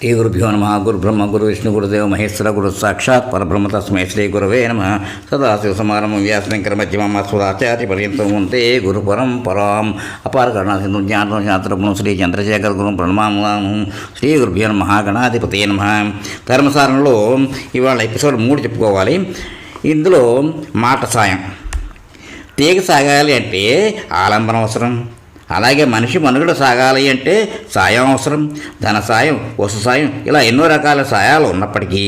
శ్రీ గురుభ్యో నమ. గురు బ్రహ్మ గురు విష్ణు గురుదేవ మహేశ్వర గురు సాక్షాత్ పరబ్రహ్మ తస్మై శ్రీ గురవే నమ. సదాశివసమారంభం వ్యాసశంకర మధ్యమాచార్య పర్యంతం వందే గురు పరంపరాం అపార కరుణాసింధు జ్ఞానం శాస్త్రజ్ఞం శ్రీ చంద్రశేఖర గురు ప్రణమాము. శ్రీ గురుభ్యో నమ. గణాధిపతే నమ. ధర్మసారంలో ఇవాళ ఎపిసోడ్ 3 చెప్పుకోవాలి. ఇందులో మాట సాయం. తీగ సాగాలి అంటే ఆలంబన అవసరం. అలాగే మనిషి మనుగడ సాగాలి అంటే సాయం అవసరం. ధన సాయం, వస్తు సాయం, ఇలా ఎన్నో రకాల సాయాలు ఉన్నప్పటికీ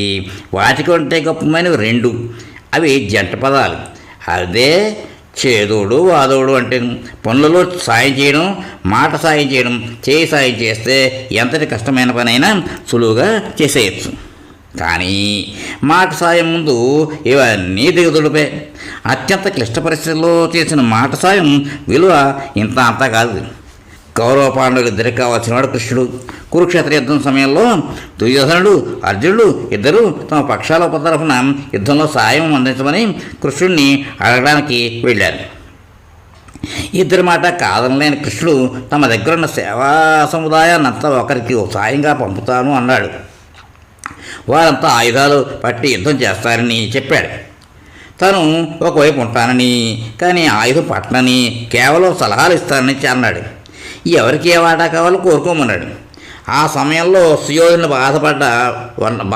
వాటికంటే గొప్పమైనవి 2. అవి జంట పదాలు. అదే చేదోడు వాదోడు అంటే పనులలో సాయం చేయడం, మాట సాయం చేయడం. చేయి సాయం చేస్తే ఎంతటి కష్టమైన పనైనా సులువుగా చేసేయచ్చు. కానీ మాట సాయం ముందు ఇవన్నీ దిగుదుడిపే. అత్యంత క్లిష్ట పరిస్థితుల్లో చేసిన మాట సాయం విలువ ఇంత అంతా కాదు. కౌరవ పాండవులు ఇద్దరికి కావాల్సిన వాడు కృష్ణుడు. కురుక్షేత్ర యుద్ధం సమయంలో దుర్యోధనుడు, అర్జునుడు ఇద్దరు తమ పక్షాల తరఫున యుద్ధంలో సాయం అందించమని కృష్ణుడిని అడగడానికి వెళ్ళారు. ఇద్దరి మాట కాదనలేని కృష్ణుడు తమ దగ్గరున్న సేవా సముదాయాన్ని అంతా ఒకరికి సాయంగా పంపుతాను అన్నాడు. వారంతా ఆయుధాలు పట్టి యుద్ధం చేస్తారని చెప్పాడు. తను ఒకవైపు ఉంటానని, కానీ ఆయుధం పట్టనని, కేవలం సలహాలు ఇస్తానని అన్నాడు. ఎవరికి ఏ వాటా కావాలో కోరుకోమన్నాడు. ఆ సమయంలో సుయోధనుడు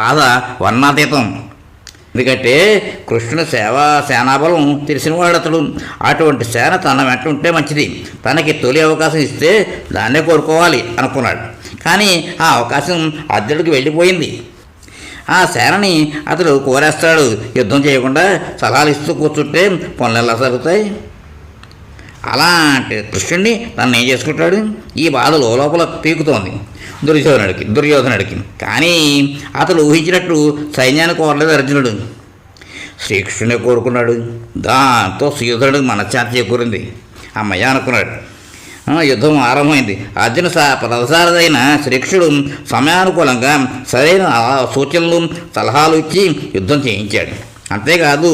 బాధ వర్ణాతీతం. ఎందుకంటే కృష్ణుని సేనాబలం తెలిసినవాడు అతడు. అటువంటి సేన తన వెంట ఉంటే మంచిది. తనకి తొలి అవకాశం ఇస్తే దాన్నే కోరుకోవాలి అనుకున్నాడు. కానీ ఆ అవకాశం అర్జునుడికి వెళ్ళిపోయింది. ఆ సేనని అతడు కోరేస్తాడు. యుద్ధం చేయకుండా సలహాలు ఇస్తూ కూర్చుంటే పనులు ఎలా జరుగుతాయి? అలాంటి కృష్ణుడిని తను ఏం చేసుకుంటాడు? ఈ బాధ లోపల పీకుతోంది దుర్యోధనుడికి. కానీ అతడు ఊహించినట్టు సైన్యాన్ని కోరలేదు అర్జునుడు. శ్రీకృష్ణుడే కోరుకున్నాడు. దాంతో సుయోధనుడికి మనశ్శాంతి చేకూరింది. అమ్మయ్య అనుకున్నాడు. యుద్ధం ఆరంభమైంది. అర్జున ప్రసారదైన శ్రీకృష్ణుడు సమయానుకూలంగా సరైన సూచనలు, సలహాలు ఇచ్చి యుద్ధం చేయించాడు. అంతేకాదు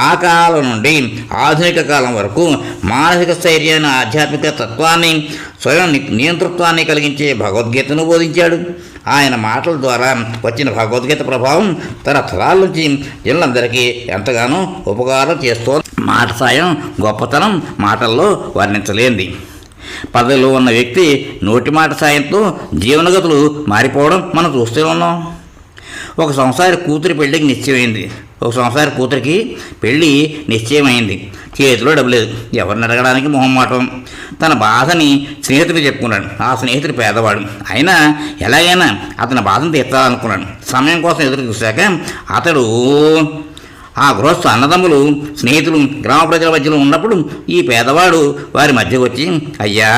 ఆ కాలం నుండి ఆధునిక కాలం వరకు మానసిక స్థైర్యాన్ని, ఆధ్యాత్మిక తత్వాన్ని, స్వయం నియంతృత్వాన్ని కలిగించే భగవద్గీతను బోధించాడు. ఆయన మాటల ద్వారా వచ్చిన భగవద్గీత ప్రభావం తన తరాల నుంచి జనులందరికీ ఎంతగానో ఉపకారం చేస్తోంది. మాట సాయం గొప్పతనం మాటల్లో వర్ణించలేంది. పదవిలో ఉన్న వ్యక్తి నోటి మాట సాయంతో జీవనగతులు మారిపోవడం మనం చూస్తూ ఉన్నాం. ఒక సంసారి కూతురి పెళ్ళికి నిశ్చయమైంది. పెళ్ళి నిశ్చయమైంది. చేతిలో డబ్బు లేదు. ఎవరిని అడగడానికి మొహమాటం. తన బాధని స్నేహితుడికి చెప్పుకున్నాడు. ఆ స్నేహితుడు పేదవాడు. అయినా ఎలాగైనా అతని బాధను తీర్చాలనుకున్నాడు. సమయం కోసం ఎదురు చూశాక అతడు ఆ గృహస్థు అన్నదమ్ములు, స్నేహితులు గ్రామ ప్రజల మధ్యలో ఉన్నప్పుడు ఈ పేదవాడు వారి మధ్యకు వచ్చి, అయ్యా,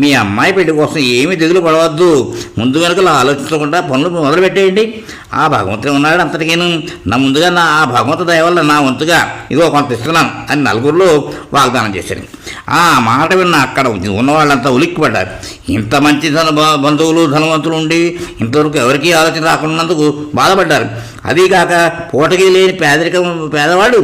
మీ అమ్మాయి పెళ్లి కోసం ఏమీ దిగులు పడవద్దు. ముందు వెనుకలు ఆలోచించకుండా పనులు మొదలుపెట్టేయండి. ఆ భగవంతుడు ఉన్నాడు అంతటికేను. ముందుగా ఆ భగవంతు దయ వల్ల నా వంతుగా ఇదిగో కొంత ఇస్తున్నాను అని నలుగురిలో వాగ్దానం చేశారు. ఆ మాట విన్న అక్కడ ఉన్న వాళ్ళంతా ఉలిక్కిపడ్డారు. ఇంత మంచి బంధువులు, ధనవంతులు ఉండి ఇంతవరకు ఎవరికీ ఆలోచన రాకున్నందుకు బాధపడ్డారు. అదీకాక పూటకి లేని పేదవాడు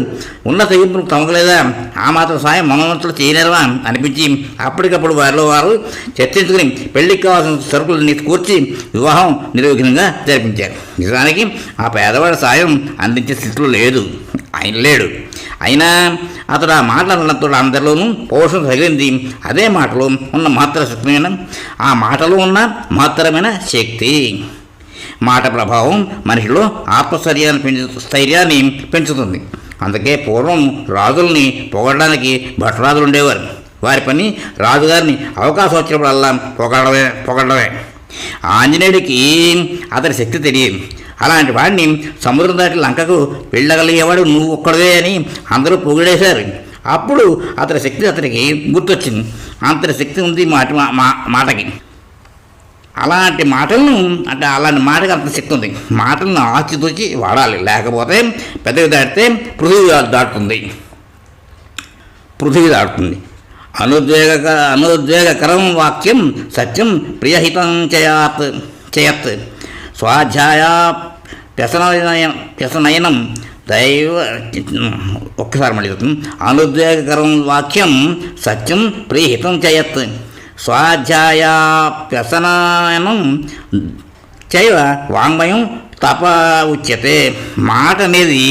ఉన్న తెగింపును తమకలేదా? ఆ మాత్రం సాయం మనవంతులు చేయలేరవా అనిపించి అప్పటికప్పుడు వారిలో వారు చర్చించుకుని పెళ్లికి కావాల్సిన సరుకులని కూర్చి వివాహం నిర్విఘ్నంగా జరిపించారు. నిజానికి ఆ పేదవాడి సాయం అందించే స్థితిలో లేడు. అయినా అతడు ఆ మాటలతో అందరిలోనూ పోషణ తగిలింది. అదే మాటలో ఉన్న ఆ మాటలో ఉన్న మహత్తరమైన శక్తి. మాట ప్రభావం మనిషిలో స్థైర్యాన్ని పెంచుతుంది. అందుకే పూర్వం రాజుల్ని పొగడడానికి భటరాజులు ఉండేవారు. వారి పని రాజుగారిని అవకాశం వచ్చినప్పుడల్లా పొగడమే. ఆంజనేయుడికి అతని శక్తి తెలియదు. అలాంటి వాడిని సముద్రం దాటి లంకకు వెళ్ళగలిగేవాడు నువ్వు ఒక్కడవే అని అందరూ పొగిడేశారు. అప్పుడు అతని శక్తి అతనికి గుర్తొచ్చింది. అంతటి శక్తి ఉంది మాటకి. అలాంటి మాటకి అంత శక్తి ఉంది. మాటలను ఆచితూచి వాడాలి. లేకపోతే పెద్దవి దాటితే పృథివీ దాటుతుంది. అనుద్వేగకరం వాక్యం సత్యం ప్రియహితం చేయత్ స్వాధ్యాయ వ్యసనయనం ఒక్కసారి మళ్ళీ అనుద్వేగకరం వాక్యం సత్యం ప్రియహితం చేయత్ స్వాధ్యాయ వ్యసనయనం చైవ వాంగ్మయం తప ఉచ్యతే. మాట అనేది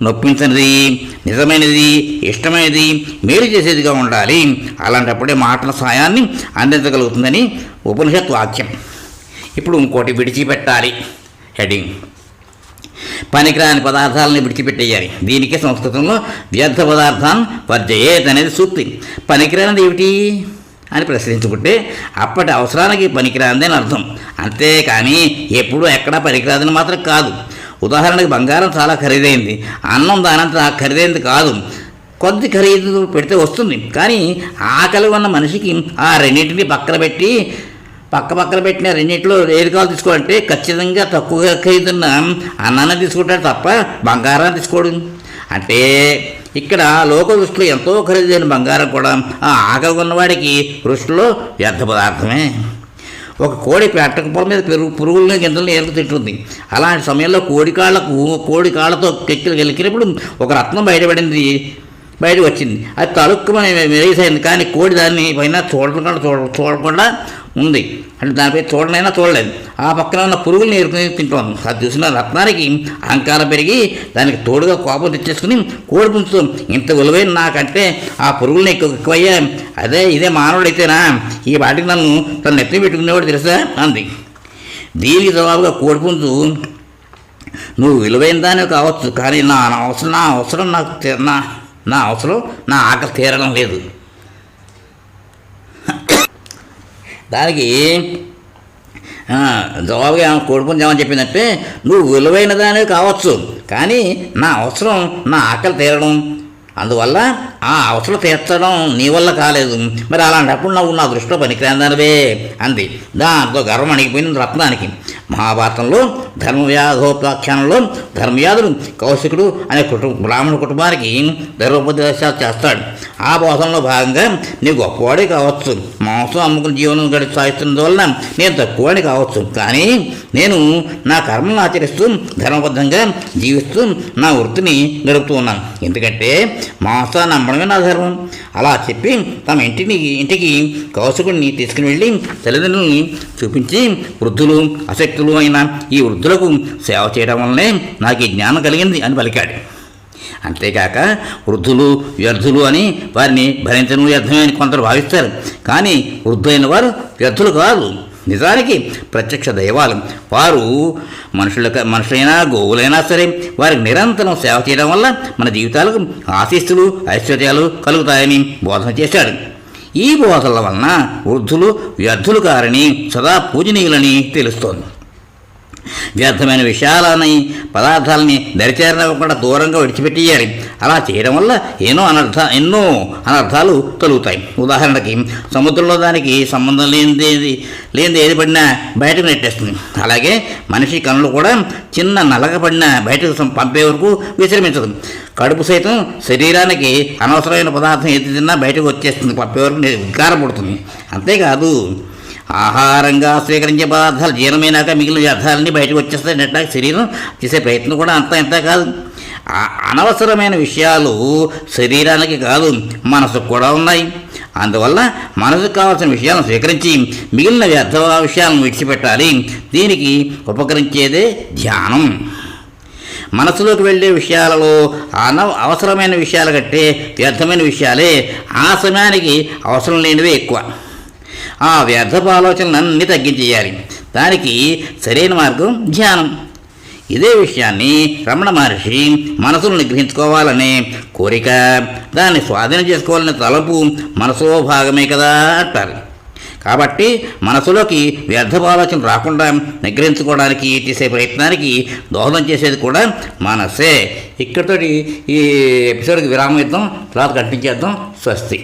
నొప్పించనిది, నిజమైనది, ఇష్టమైనది, మేలు చేసేదిగా ఉండాలి. అలాంటప్పుడే మాటల సాయాన్ని అందించగలుగుతుందని ఉపనిషత్ వాక్యం. ఇప్పుడు ఇంకోటి విడిచిపెట్టాలి. హెడింగ్: పనికిరాని పదార్థాలని విడిచిపెట్టేయాలి. దీనికి సంస్కృతంలో వ్యర్థ పదార్థాన్ని వర్జయేత్ అనేది సూక్తి. పనికిరానిది ఏమిటి అని ప్రశ్నించుకుంటే అప్పటి అవసరానికి పనికిరానిది అని అర్థం. అంతేకాని ఎప్పుడూ ఎక్కడా పనికిరాదని మాత్రం కాదు. ఉదాహరణకి బంగారం చాలా ఖరీదైంది, అన్నం దానంత ఖరీదైంది కాదు. కొద్ది ఖరీదు పెడితే వస్తుంది. కానీ ఆకలి ఉన్న మనిషికి ఆ రెండింటిని పక్కన పెట్టిన రెండింటిలో ఏది కావాలి తీసుకోవాలంటే ఖచ్చితంగా తక్కువగా ఖరీదున్న అన్నాన్ని తీసుకుంటాడు తప్ప బంగారాన్ని తీసుకోడు. అంటే ఇక్కడ లోక దృష్టిలో ఎంతో ఖరీదైన బంగారం కూడా ఆ ఆకలి ఉన్నవాడికి దృష్టిలో వ్యర్థ పదార్థమే. ఒక కోడి పెట్టక పొల మీద పురుగులని గింజలను ఏరుకు తింటుంది. అలాంటి సమయంలో కోడి కాళ్ళతో కెక్కినప్పుడు ఒక రత్నం బయటకు వచ్చింది. అది తలుక్కుమని మెరిసైంది. కానీ కోడి దాన్ని పైన చూడకుండా ఉంది. అంటే దానిపై చూడలేదు. ఆ పక్కన ఉన్న పురుగుల్ని ఏరుకుని తింటోంది. అది చూసిన రత్నానికి అహంకారం పెరిగి దానికి తోడుగా కోపం తెచ్చేసుకుని కోడి పుంజుతో, ఇంత విలువైన నాకంటే ఆ పురుగుల్ని ఎక్కువయ్యా, ఇదే మానవుడైతేనా ఈ వాటికి నన్ను తను నెత్తి పెట్టుకునేవాడు తెలుసా అంది. దీనికి జవాబుగా కోడి పుంజు, నువ్వు విలువైన దానివి కావచ్చు, కానీ నా అవసరం నా ఆకలి తీరడం లేదు. దానికి జవాబుగా కోడిపుంజు ఏమని చెప్పిందంటే, నువ్వు విలువైన దానివి కావచ్చు, కానీ నా అవసరం నా ఆకలి తీరడం, అందువల్ల ఆ అవసరం తీర్చడం నీ వల్ల కాలేదు. మరి అలాంటప్పుడు నువ్వు నా దృష్టిలో పనికిరాందానివే అంది. దాంతో గర్వం అణిగిపోయింది రత్నానికి. మహాభారతంలో ధర్మవ్యాధోపాఖ్యానంలో ధర్మవ్యాధుడు కౌశికుడు అనే బ్రాహ్మణ కుటుంబానికి ధర్మోపదేశాలు చేస్తాడు. ఆ బోధనలో భాగంగా నీ గొప్పవాడే కావచ్చు, మాంసం అమ్ముకుని జీవనం సాగిస్తున్నందువలన నేను తక్కువని కావచ్చు, కానీ నేను నా కర్మను ఆచరిస్తూ ధర్మబద్ధంగా జీవిస్తూ నా వృత్తిని గడుపుతూ ఉన్నాను. ఎందుకంటే మాంసాన్ని అమ్మడమే నా ధర్మం. అలా చెప్పి తమ ఇంటికి కౌశికుడిని తీసుకుని వెళ్ళి తల్లిదండ్రులని చూపించి, వృద్ధులు అశక్తులు అయిన ఈ వృద్ధులకు సేవ చేయడం వల్లనే నాకు ఈ జ్ఞానం కలిగింది అని పలికాడు. అంతేకాక వృద్ధులు వ్యర్థులు అని వారిని భరించడం వ్యర్థమే అని కొందరు భావిస్తారు. కానీ వృద్ధులైన వారు వ్యర్థులు కాదు, నిజానికి ప్రత్యక్ష దైవాలు. వారు మనుషులైనా గోవులైనా సరే వారికి నిరంతరం సేవ చేయడం వల్ల మన జీవితాలకు ఆశీస్సులు ఐశ్వర్యాలు కలుగుతాయని బోధన చేశాడు. ఈ బోధనల వలన వృద్ధులు వ్యర్థులు కారని సదా పూజనీయులని తెలుస్తోంది. వ్యర్థమైన విషయాలని పదార్థాలని దరిచేరనివ్వకుండా దూరంగా విడిచిపెట్టేయాలి. అలా చేయడం వల్ల ఎన్నో అనర్థాలు తొలుగుతాయి. ఉదాహరణకి సముద్రంలో దానికి సంబంధం లేనిది ఏది పడినా బయటకు నెట్టేస్తుంది. అలాగే మనిషి కనులు కూడా చిన్న నలగ పడినా బయటకు పంపే వరకు విశ్రమించదు. కడుపు సైతం శరీరానికి అనవసరమైన పదార్థం ఏది తిన్నా బయటకు వచ్చేస్తుంది, పంపే వరకు వికారం పడుతుంది. అంతేకాదు ఆహారంగా స్వీకరించే పదార్థాలు జీర్ణమైనాక మిగిలిన వ్యర్థాలన్నీ బయటకు వచ్చేస్తాయి. నెట్టాక శరీరం చేసే ప్రయత్నం కూడా అంత కాదు. అనవసరమైన విషయాలు శరీరానికి కాదు మనసుకు కూడా ఉన్నాయి. అందువల్ల మనసుకు కావాల్సిన విషయాలను స్వీకరించి మిగిలిన వ్యర్థ విషయాలను విడిచిపెట్టాలి. దీనికి ఉపకరించేదే ధ్యానం. మనసులోకి వెళ్ళే విషయాలలో అవసరమైన విషయాల కంటే వ్యర్థమైన విషయాలే ఆ సమయానికి అవసరం లేనివే ఎక్కువ. ఆ వ్యర్థపు ఆలోచనలన్నీ తగ్గించేయాలి. దానికి సరైన మార్గం ధ్యానం. ఇదే విషయాన్ని రమణ మహర్షి మనసును నిగ్రహించుకోవాలనే కోరిక, దాన్ని స్వాధీనం చేసుకోవాలనే తలపు మనసులో భాగమే కదా అంటారు. కాబట్టి మనసులోకి వ్యర్థపు ఆలోచన రాకుండా నిగ్రహించుకోవడానికి చేసే ప్రయత్నానికి దోహదం చేసేది కూడా మనసే. ఇక్కడితోటి ఈ ఎపిసోడ్కి విరామం ఇద్దాం, తర్వాత కంటిన్యూ చేద్దాం. స్వస్తి.